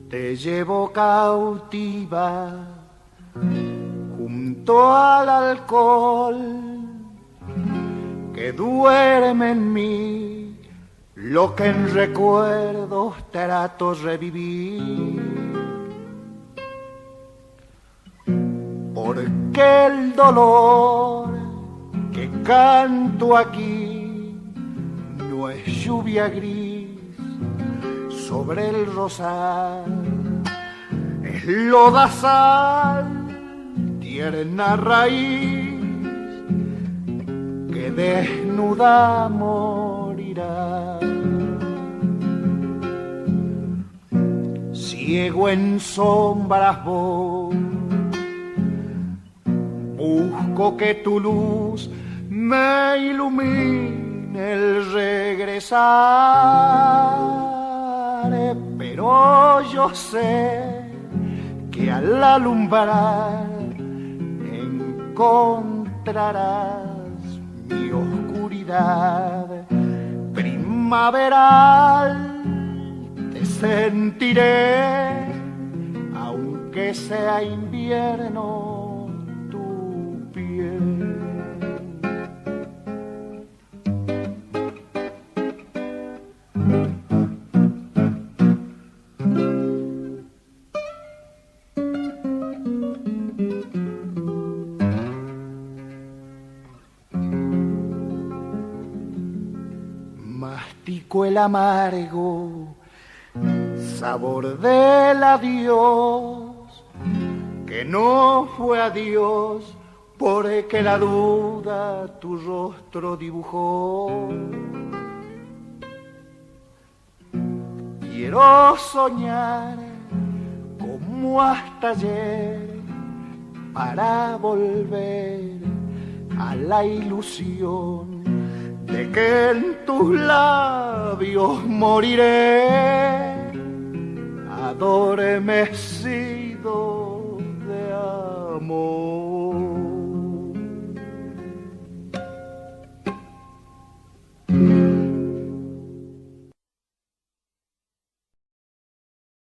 Te llevo cautiva junto al alcohol que duerme en mí, lo que en recuerdos trato revivir. Porque el dolor que canto aquí no es lluvia gris sobre el rosal, es lodazal, tierna raíz que desnuda morirá. Ciego en sombras vos, busco que tu luz me ilumine el regresar. Pero yo sé que al alumbrar encontrarás mi oscuridad primaveral. Te sentiré, aunque sea invierno, tu piel. Mastico el amargo sabor del adiós, que no fue adiós porque la duda tu rostro dibujó. Quiero soñar como hasta ayer para volver a la ilusión de que en tus labios moriré adormecido de amor.